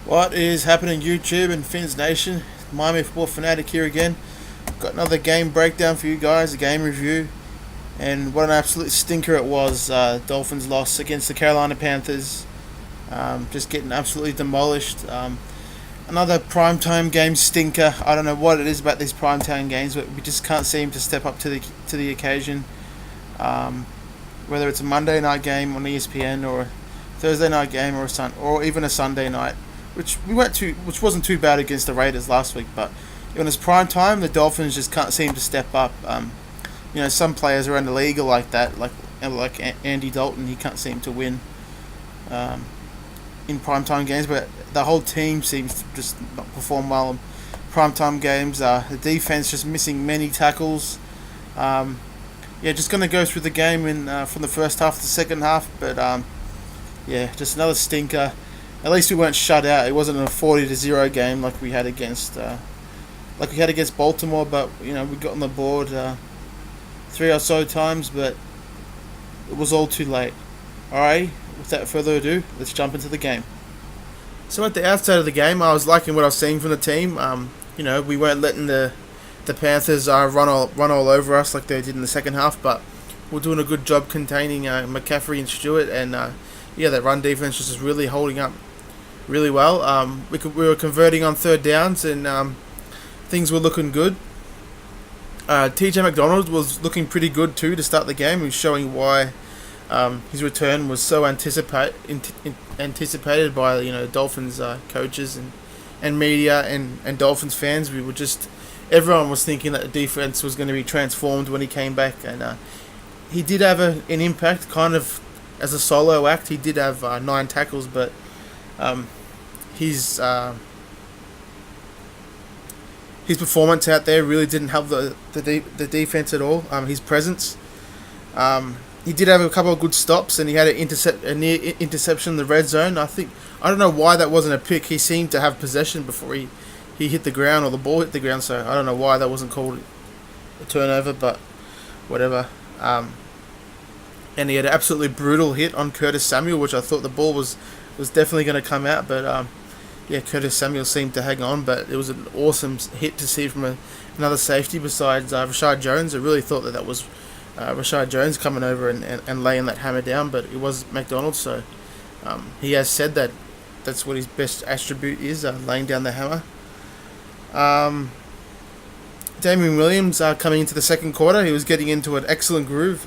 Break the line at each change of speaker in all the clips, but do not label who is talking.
What is happening, YouTube and Finns Nation? Miami Football Fanatic here again. Got another game breakdown for you guys, a game review, and what an absolute stinker it was. Dolphins loss against the Carolina Panthers, just getting absolutely demolished. Another primetime game stinker. I don't know what it is about these primetime games, but we just can't seem to step up to the occasion. Whether it's a Monday night game on ESPN or a Thursday night game or even a Sunday night, which wasn't too bad against the Raiders last week, but when it's prime time, the Dolphins just can't seem to step up. Some players around the league are like that, like Andy Dalton. He can't seem to win in primetime games, but the whole team seems to just not perform well in primetime games. The defense just missing many tackles. Just going to go through the game from the first half to the second half, but just another stinker. At least we weren't shut out. It wasn't a 40-0 game like we had against Baltimore, but we got on the board 3 or so times, but it was all too late. Alright, without further ado, let's jump into the game. So at the outset of the game, I was liking what I was seeing from the team. We weren't letting the Panthers run all over us like they did in the second half, but we're doing a good job containing McCaffrey and Stewart, and that run defense was just really holding up really well. We were converting on third downs, and things were looking good. TJ McDonald was looking pretty good too to start the game. He was showing why his return was so anticipated by Dolphins coaches and media and Dolphins fans. Everyone was thinking that the defense was going to be transformed when he came back, and he did have an impact, kind of as a solo act. He did have 9 tackles, but his performance out there really didn't help the defense at all. His presence. He did have a couple of good stops, and he had a near interception in the red zone. I don't know why that wasn't a pick. He seemed to have possession before he hit the ground, or the ball hit the ground, so I don't know why that wasn't called a turnover, but whatever. And he had an absolutely brutal hit on Curtis Samuel, which I thought the ball was definitely going to come out, but Curtis Samuel seemed to hang on, but it was an awesome hit to see from another safety besides Rashad Jones. I really thought that was Rashad Jones coming over and laying that hammer down, but it was McDonald, so he has said that that's what his best attribute is, laying down the hammer. Damien Williams coming into the second quarter, he was getting into an excellent groove.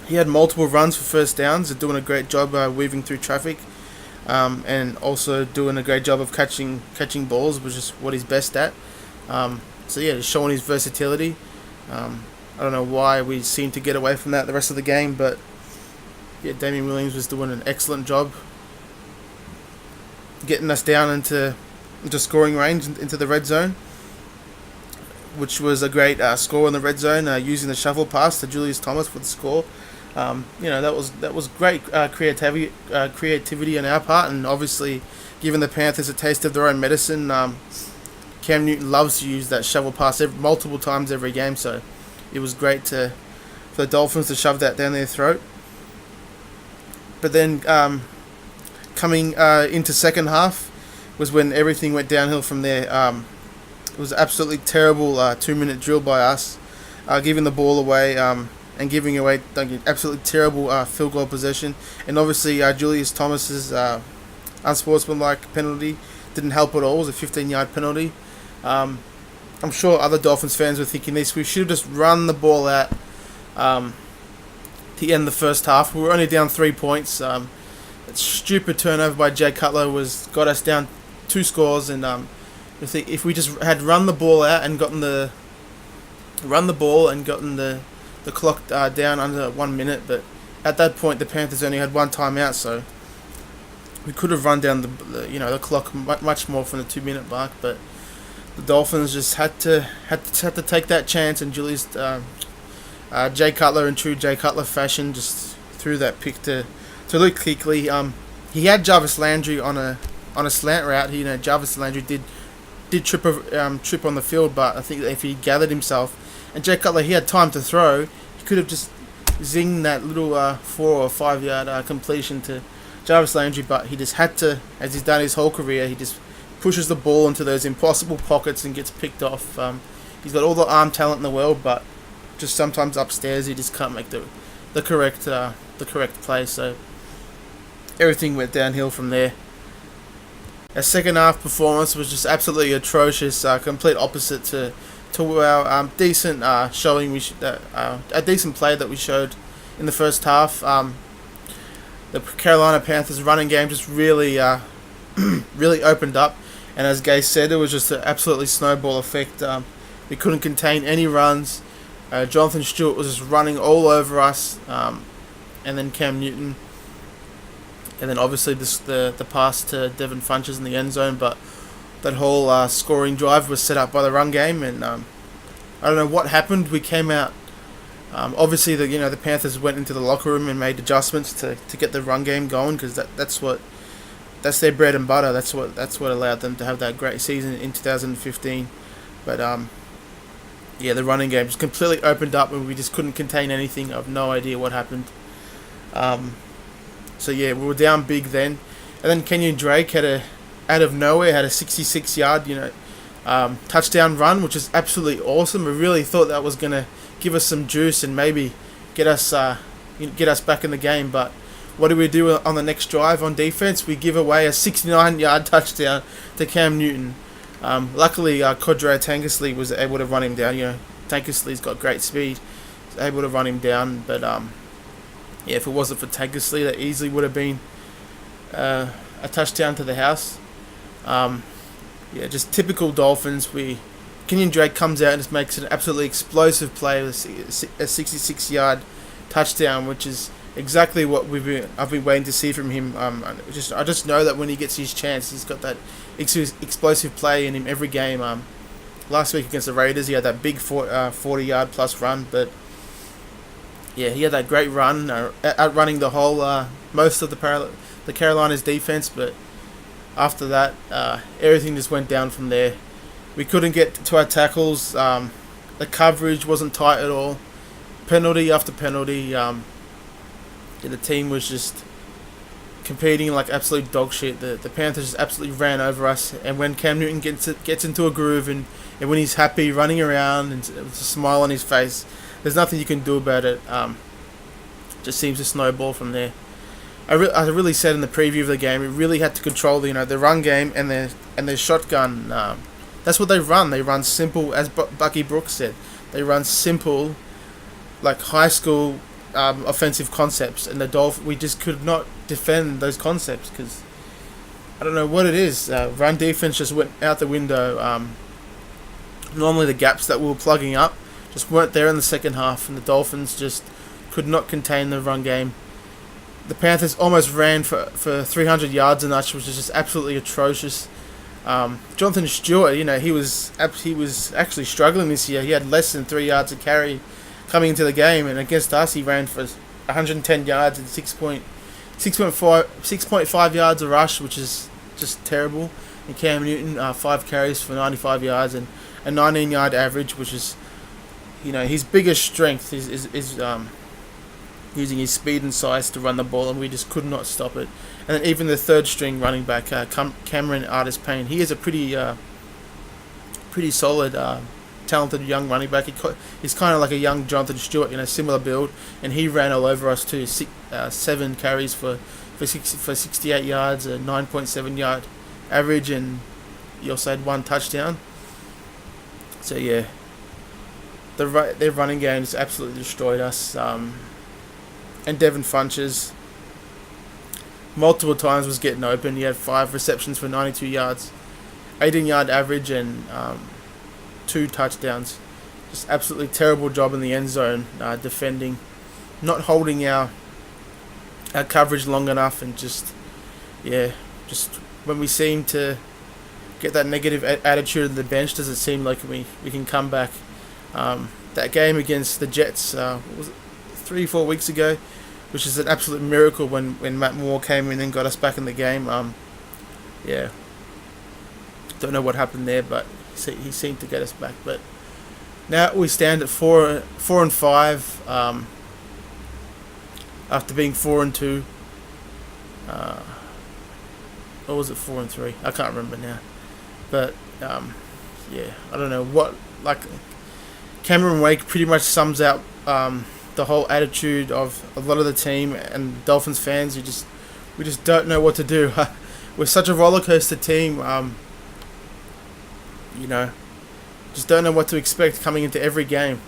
He had multiple runs for first downs, doing a great job weaving through traffic, and also doing a great job of catching balls, which is what he's best at. Just showing his versatility. I don't know why we seem to get away from that the rest of the game, but Damien Williams was doing an excellent job getting us down into scoring range, into the red zone, which was a great score in the red zone, using the shovel pass to Julius Thomas for the score. That was great creativity on our part, and obviously giving the Panthers a taste of their own medicine. Cam Newton loves to use that shovel pass multiple times every game, so it was great for the Dolphins to shove that down their throat. But then coming into second half was when everything went downhill from there. It was absolutely terrible 2-minute drill by us, giving the ball away and giving away absolutely terrible field goal possession. And obviously Julius Thomas's unsportsmanlike penalty didn't help at all. It was a 15-yard penalty. I'm sure other Dolphins fans were thinking this. We should have just run the ball out to end the first half. We were only down 3 points. That stupid turnover by Jay Cutler got us down 2 scores, and if we just had run the ball and gotten the clock down under 1 minute, but at that point the Panthers only had 1 timeout, so we could have run down the clock much more from the 2-minute mark. But the Dolphins just had to take that chance, and Julius Jay Cutler, in true Jay Cutler fashion, just threw that pick to Luke Kuechly. He had Jarvis Landry on a slant route. Jarvis Landry did trip on the field, but I think that if he gathered himself, and Jay Cutler, he had time to throw, he could have just zinged that little 4 or 5 yard completion to Jarvis Landry, but he just had to, as he's done his whole career, he just pushes the ball into those impossible pockets and gets picked off. He's got all the arm talent in the world, but just sometimes upstairs he just can't make the correct play. So everything went downhill from there. Our second half performance was just absolutely atrocious. Complete opposite to our decent showing. A decent play that we showed in the first half. The Carolina Panthers running game just really really opened up, and as Gay said, it was just an absolutely snowball effect. We couldn't contain any runs. Jonathan Stewart was just running all over us, and then Cam Newton, and then obviously the pass to Devin Funchess in the end zone. But that whole scoring drive was set up by the run game, and I don't know what happened. We came out. Obviously, the Panthers went into the locker room and made adjustments to get the run game going, because that's their bread and butter. That's what allowed them to have that great season in 2015. But the running game just completely opened up, and we just couldn't contain anything. I have no idea what happened. We were down big then, and then Kenyon Drake out of nowhere had a 66-yard touchdown run, which is absolutely awesome. We really thought that was gonna give us some juice and maybe get us back in the game. But what do we do on the next drive on defense? We give away a 69-yard touchdown to Cam Newton. Luckily, Kodre Tankersley was able to run him down. Tankersley's got great speed. He's able to run him down. But if it wasn't for Tankersley, that easily would have been a touchdown to the house. Just typical Dolphins. Kenyon Drake comes out and just makes an absolutely explosive play with a 66-yard touchdown, which is exactly what I've been waiting to see from him. I just know that when he gets his chance, he's got that explosive play in him every game. Last week against the Raiders, he had that big 40-yard plus run, but he had that great run, outrunning the whole most of the Carolinas defense. But after that, everything just went down from there. We couldn't get to our tackles. The coverage wasn't tight at all. Penalty after penalty. The team was just competing like absolute dog shit. The Panthers just absolutely ran over us. And when Cam Newton gets into a groove and when he's happy running around and with a smile on his face, there's nothing you can do about it. Just seems to snowball from there. I really said in the preview of the game, we really had to control the run game and their shotgun. That's what they run. They run simple, as Bucky Brooks said. They run simple, like high school offensive concepts, and we just could not defend those concepts because I don't know what it is. Run defense just went out the window. Normally the gaps that we were plugging up just weren't there in the second half, and the Dolphins just could not contain the run game. The Panthers almost ran for 300 yards and which was just absolutely atrocious. Jonathan Stewart, he was actually struggling this year. He had less than 3 yards a carry coming into the game, and against us he ran for 110 yards and 6.5 yards a rush, which is just terrible. And Cam Newton, 5 carries for 95 yards and a 19-yard average, which is, his biggest strength is using his speed and size to run the ball, and we just could not stop it. And then even the third string running back, Cameron Artis-Payne, he is a pretty solid, talented young running back. He's kind of like a young Jonathan Stewart, similar build, and he ran all over us too. 7 carries for 68 yards, a 9.7 yard average, and you also had 1 touchdown. So their running games absolutely destroyed us. And Devin Funchess multiple times was getting open. He had 5 receptions for 92 yards, 18-yard average, and 2 touchdowns. Just absolutely terrible job in the end zone, defending, not holding our coverage long enough, and just when we seem to get that negative attitude of the bench, does it seem like we can come back. That game against the Jets, what was it, 3-4 weeks ago, which is an absolute miracle when Matt Moore came in and got us back in the game. Don't know what happened there, but he seemed to get us back. But now we stand at 4-5 after being 4-2. Uh, or was it 4-3? I can't remember now. But yeah, I don't know what like. Cameron Wake pretty much sums out the whole attitude of a lot of the team and Dolphins fans. We just don't know what to do. We're such a roller coaster team. You know, just don't know what to expect coming into every game.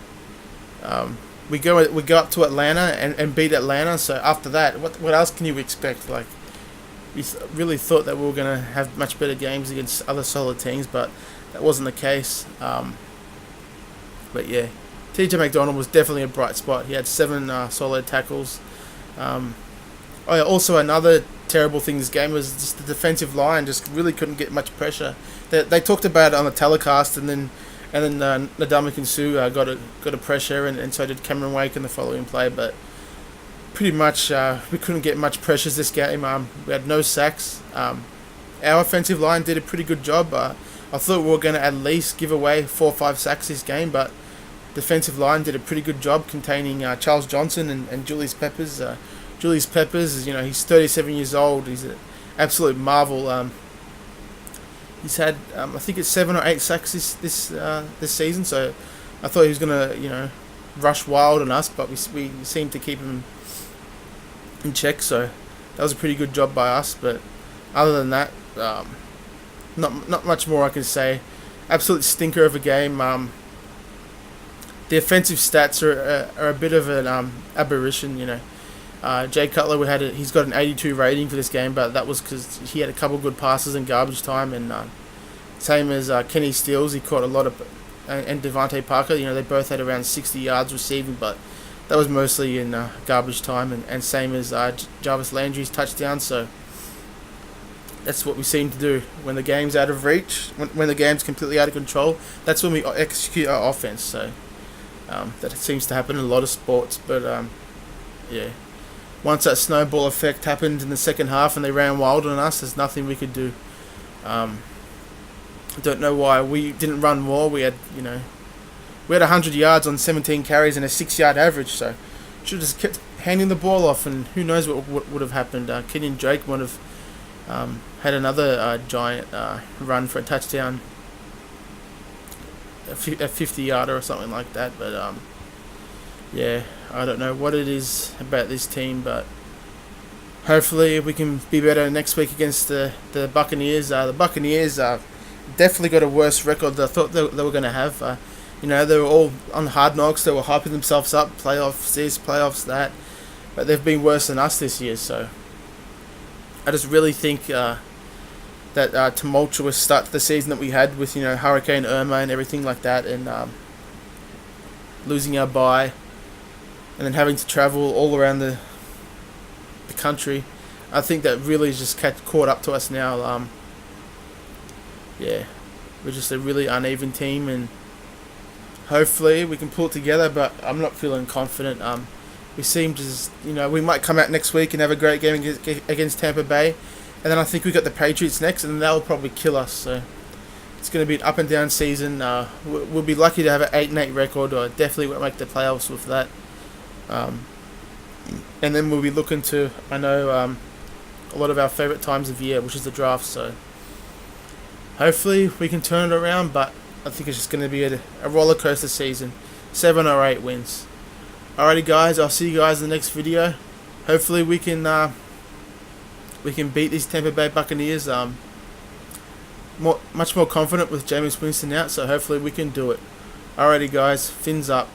We go up to Atlanta and beat Atlanta. So after that, what else can you expect? Like we really thought that we were gonna have much better games against other solid teams, but that wasn't the case. But yeah, TJ McDonald was definitely a bright spot. He had 7 solid tackles. Oh yeah, also another terrible thing this game was just the defensive line just really couldn't get much pressure. They talked about it on the telecast, and then Ndamukong Suh got a pressure, and so did Cameron Wake in the following play. But pretty much we couldn't get much pressures this game. We had no sacks. Our offensive line did a pretty good job. I thought we were going to at least give away 4 or 5 sacks this game, but defensive line did a pretty good job containing Charles Johnson and Julius Peppers. Julius Peppers, he's 37 years old. He's an absolute marvel. He's had, I think it's 7 or 8 sacks this season. So I thought he was gonna, rush wild on us, but we seemed to keep him in check. So that was a pretty good job by us. But other than that, not much more I can say. Absolute stinker of a game. The offensive stats are a bit of an aberration. Jay Cutler he's got an 82 rating for this game, but that was because he had a couple good passes in garbage time, and same as Kenny Stills, he caught a lot of, and Devontae Parker. They both had around 60 yards receiving, but that was mostly in garbage time, and same as Jarvis Landry's touchdown. So that's what we seem to do when the game's out of reach, when the game's completely out of control. That's when we execute our offense. So that seems to happen in a lot of sports, but yeah. Once that snowball effect happened in the second half and they ran wild on us, there's nothing we could do. I don't know why we didn't run more. We had 100 yards on 17 carries and a 6-yard average, so should have just kept handing the ball off, and who knows what would have happened. Kenyon Drake would have had another giant run for a touchdown, a 50-yarder or something like that, but yeah, I don't know what it is about this team, but hopefully we can be better next week against the Buccaneers. The Buccaneers definitely got a worse record than I thought they were going to have. They were all on Hard Knocks. They were hyping themselves up, playoffs this, playoffs that, but they've been worse than us this year. So I just really think that tumultuous start to the season that we had with Hurricane Irma and everything like that, and losing our bye, and then having to travel all around the country, I think that really just caught up to us now. Yeah, we're just a really uneven team, and hopefully we can pull it together, but I'm not feeling confident. We seem to just, we might come out next week and have a great game against Tampa Bay, and then I think we got the Patriots next, and they'll probably kill us. So it's going to be an up and down season. We'll be lucky to have an 8-8 record, or definitely won't make the playoffs with that. And then we'll be looking to, a lot of our favourite times of year, which is the draft. So hopefully we can turn it around, but I think it's just going to be a roller coaster season. 7 or 8 wins. Alrighty, guys, I'll see you guys in the next video. Hopefully we can beat these Tampa Bay Buccaneers. Much more confident with Jameis Winston out, so hopefully we can do it. Alrighty, guys, fins up.